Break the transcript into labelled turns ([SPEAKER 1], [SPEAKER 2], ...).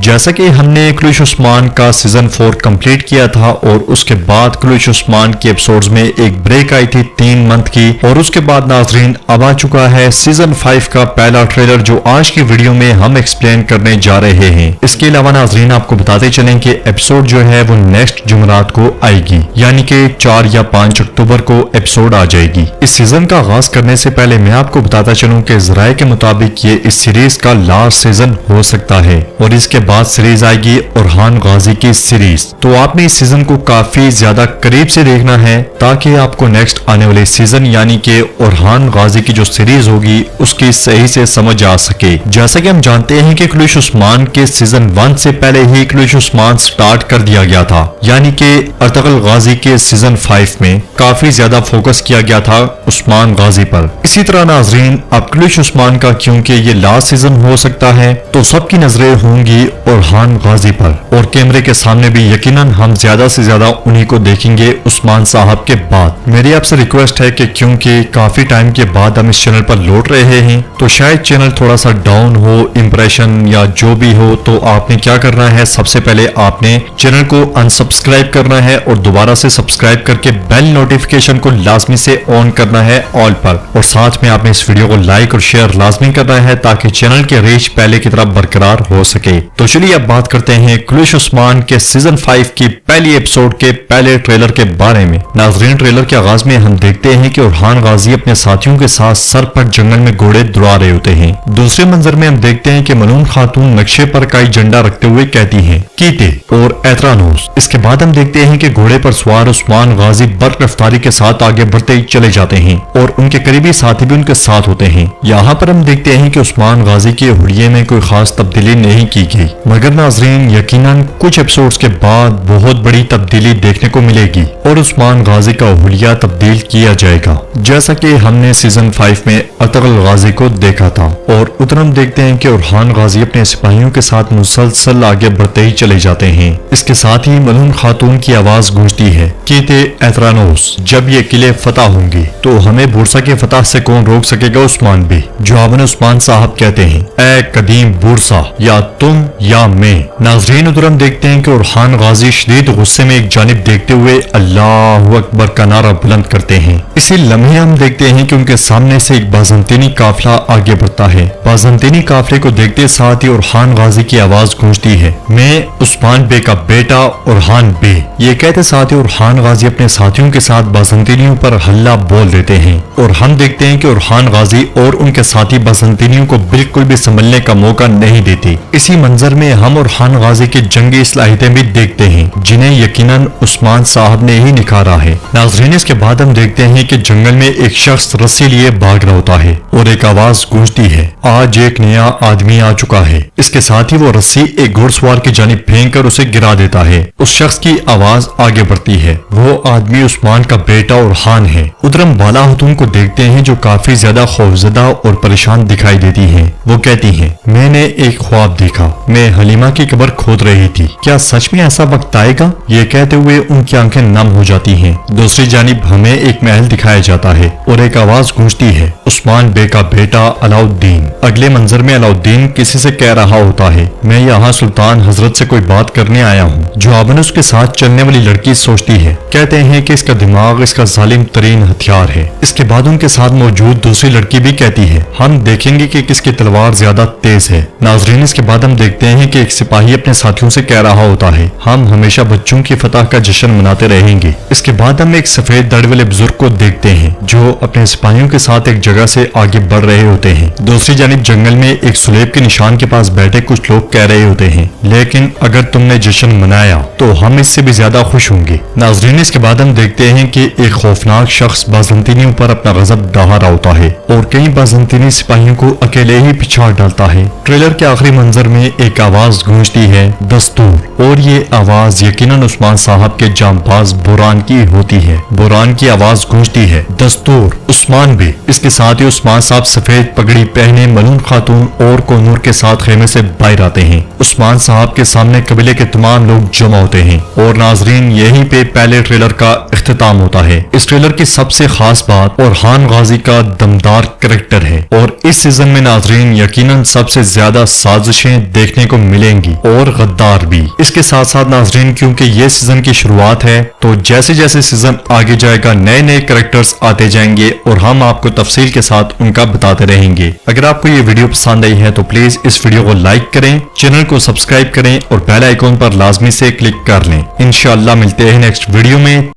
[SPEAKER 1] جیسا کہ ہم نے کلوش عثمان کا سیزن 4 کمپلیٹ کیا تھا اور اس کے بعد کلوش عثمان کے ایپیسوڈز میں ایک بریک آئی تھی 3 منتھ کی، اور اس کے بعد ناظرین اب آ چکا ہے سیزن 5 کا پہلا ٹریلر جو آج کی ویڈیو میں ہم ایکسپلین کرنے جا رہے ہیں۔ اس کے علاوہ ناظرین آپ کو بتاتے چلیں کہ ایپیسوڈ جو ہے وہ نیکسٹ جمعرات کو آئے گی، یعنی کہ 4 یا 5 اکتوبر کو ایپیسوڈ آ جائے گی۔ اس سیزن کا آغاز کرنے سے پہلے میں آپ کو بتاتا چلوں کہ ذرائع کے مطابق یہ اس سیریز کا لاسٹ سیزن ہو سکتا ہے، اور اس کے بعد سیریز آئے گی اورحان غازی کی سیریز۔ تو آپ نے اس سیزن کو کافی زیادہ قریب سے دیکھنا ہے تاکہ آپ کو نیکسٹ آنے والے سیزن یعنی کہ اورحان غازی کی جو سیریز ہوگی اس کی صحیح سے سمجھ آ سکے۔ جیسا کہ ہم جانتے ہیں کہ کلوش عثمان کے سیزن 1 سے پہلے ہی کلوش عثمان سٹارٹ کر دیا گیا تھا، یعنی کہ ارطغرل غازی کے سیزن 5 میں کافی زیادہ فوکس کیا گیا تھا عثمان غازی پر۔ اسی طرح ناظرین اب کلوش عثمان کا کیونکہ یہ لاسٹ سیزن ہو سکتا ہے تو سب کی نظریں ہوں گی اورحان غازی پر، اور کیمرے کے سامنے بھی یقیناً ہم زیادہ سے زیادہ انہی کو دیکھیں گے عثمان صاحب کے بعد۔ میری آپ سے ریکویسٹ ہے کہ کیونکہ کافی ٹائم کے بعد ہم اس چینل پر لوٹ رہے ہیں تو شاید چینل تھوڑا سا ڈاؤن ہو، امپریشن یا جو بھی ہو، تو آپ نے کیا کرنا ہے، سب سے پہلے آپ نے چینل کو انسبسکرائب کرنا ہے اور دوبارہ سے سبسکرائب کر کے بیل نوٹیفیکیشن کو لازمی سے آن کرنا ہے آل پر، اور ساتھ میں آپ نے اس ویڈیو کو لائک اور شیئر لازمی کرنا ہے تاکہ چینل کے ریچ پہلے کی طرح برقرار ہو سکے۔ تو چلیے اب بات کرتے ہیں کلوش عثمان کے سیزن 5 کی پہلی ایپیسوڈ کے پہلے ٹریلر کے بارے میں۔ ناظرین ٹریلر کے آغاز میں ہم دیکھتے ہیں کہ اورحان غازی اپنے ساتھیوں کے ساتھ سر پر جنگل میں گھوڑے دوڑا رہے ہوتے ہیں۔ دوسرے منظر میں ہم دیکھتے ہیں کہ ملون خاتون نقشے پر کئی جھنڈا رکھتے ہوئے کہتی ہیں کیتے اور ایترانوس۔ اس کے بعد ہم دیکھتے ہیں کہ گھوڑے پر سوار عثمان غازی برق رفتاری کے ساتھ آگے بڑھتے ہی چلے جاتے ہیں اور ان کے قریبی ساتھی بھی ان کے ساتھ ہوتے ہیں۔ یہاں پر ہم دیکھتے ہیں کہ عثمان غازی کے ہلیے میں کوئی خاص تبدیلی نہیں کی گئی، مگر ناظرین یقیناً کچھ ایپیسوڈز کے بعد بہت بڑی تبدیلی دیکھنے کو ملے گی اور عثمان غازی کا حلیہ تبدیل کیا جائے گا، جیسا کہ ہم نے سیزن 5 میں ارطغرل غازی کو دیکھا تھا۔ اور ادھر ہم دیکھتے ہیں کہ اورحان غازی اپنے سپاہیوں کے ساتھ مسلسل آگے بڑھتے ہی چلے جاتے ہیں۔ اس کے ساتھ ہی ملون خاتون کی آواز گونجتی ہے کیتے ایترانوس، جب یہ قلعے فتح ہوں گی تو ہمیں بورسا کے فتح سے کون روک سکے گا عثمان بھی۔ جواباً عثمان صاحب کہتے ہیں اے قدیم بورسا، یا تم یا میں۔ ناظرین ادھر ہم دیکھتے ہیں کہ اورحان غازی شدید غصے میں ایک جانب دیکھتے ہوئے اللہ اکبر کا نعرہ بلند کرتے ہیں۔ اسی لمحے ہم دیکھتے ہیں کہ ان کے سامنے سے ایک بازنطینی قافلہ آگے بڑھتا ہے۔ بازنطینی قافلے کو دیکھتے ساتھ ہی اورحان غازی کی آواز گونجتی ہے میں عثمان بے کا بیٹا اورحان بے۔ یہ کہتے ساتھ ہی اورحان غازی اپنے ساتھیوں کے ساتھ بازنطینیوں پر حلہ بول دیتے ہیں، اور ہم دیکھتے ہیں کہ اورحان غازی اور ان کے ساتھی بازنطینیوں کو بالکل بھی سنبھلنے کا موقع نہیں دیتے۔ اسی منظر میں ہم اورحان غازی کی جنگی صلاحیتیں بھی دیکھتے ہیں جنہیں یقیناً عثمان صاحب نے ہی نکھارا ہے۔ ناظرین اس کے بعد ہم دیکھتے ہیں کہ جنگل میں ایک شخص رسی لیے بھاگ رہا ہوتا ہے اور ایک آواز گونجتی ہے آج ایک نیا آدمی آ چکا ہے۔ اس کے ساتھ ہی وہ رسی ایک گھوڑ سوار کی جانب پھینک کر اسے گرا دیتا ہے۔ اس شخص کی آواز آگے بڑھتی ہے وہ آدمی عثمان کا بیٹا اورحان ہے۔ ادھر ہم بالا خاتون کو دیکھتے ہیں جو کافی زیادہ خوفزدہ اور پریشان دکھائی دیتی ہیں۔ وہ کہتی ہیں میں نے ایک خواب دیکھا، میں حلیمہ کی قبر کھود رہی تھی، کیا سچ میں ایسا وقت آئے گا؟ یہ کہتے ہوئے ان کی آنکھیں نم ہو جاتی ہیں۔ دوسری جانب ہمیں ایک محل دکھایا جاتا ہے اور ایک آواز گونجتی ہے عثمان بے کا بیٹا علاؤالدین۔ اگلے منظر میں علاؤالدین کسی سے کہہ رہا ہوتا ہے میں یہاں سلطان حضرت سے کوئی بات کرنے آیا ہوں۔ جواباً اس کے ساتھ چلنے والی لڑکی سوچتی ہے کہتے ہیں کہ اس کا دماغ اس کا ظالم ترین ہتھیار ہے۔ اس کے بعد ان کے ساتھ موجود دوسری لڑکی بھی کہتی ہے ہم دیکھیں گے کہ کس کی تلوار زیادہ تیز ہے۔ ناظرین اس کے بعد ہم دیکھتے ہیں کہ ایک سپاہی اپنے ساتھیوں سے کہہ رہا ہوتا ہے ہم ہمیشہ بچوں کی فتح کا جشن مناتے رہیں گے۔ اس کے بعد ہم ایک سفید داڑھی والے بزرگ کو دیکھتے ہیں جو اپنے سپاہیوں کے ساتھ ایک جگہ سے آگے بڑھ رہے ہوتے ہیں۔ دوسری جانب جنگل میں ایک سلیب کے نشان کے پاس بیٹھے کچھ لوگ کہہ رہے ہوتے ہیں لیکن اگر تم نے جشن منایا تو ہم اس سے بھی زیادہ خوش ہوں گے۔ ناظرین اس کے بعد ہم دیکھتے ہیں کہ ایک خوفناک شخص بازنطینیوں پر اپنا غضب ڈھا رہا ہوتا ہے اور کئی بازنطینی سپاہیوں کو اکیلے ہی پچھاڑ ڈالتا ہے۔ ٹریلر کے آخری منظر میں ایک آواز گونجتی ہے دستور، اور یہ آواز یقیناً عثمان صاحب کے جانباز بوران کی ہوتی ہے۔ بوران کی آواز گونجتی ہے دستور عثمان بے۔ اس کے ساتھ ہی عثمان صاحب سفید پگڑی پہنے ملون خاتون اور کونور کے ساتھ خیمے سے باہر آتے ہیں۔ عثمان صاحب کے سامنے قبیلے کے تمام لوگ جمع ہوتے ہیں اور ناظرین یہیں پہ پہلے ٹریلر کا اختتام ہوتا ہے۔ اس ٹریلر کی سب سے خاص بات اورحان غازی کا دمدار کریکٹر ہے اور اس سیزن میں ناظرین یقیناً سب سے زیادہ سازشیں دیکھنے کو کو ملیں گی اور غدار بھی۔ اس کے ساتھ ساتھ ناظرین کیونکہ یہ سیزن کی شروعات ہے تو جیسے جیسے سیزن آگے جائے گا نئے نئے کریکٹرز آتے جائیں گے اور ہم آپ کو تفصیل کے ساتھ ان کا بتاتے رہیں گے۔ اگر آپ کو یہ ویڈیو پسند آئی ہے تو پلیز اس ویڈیو کو لائک کریں، چینل کو سبسکرائب کریں اور بیل آئیکن پر لازمی سے کلک کر لیں۔ انشاءاللہ ملتے ہیں نیکسٹ ویڈیو میں۔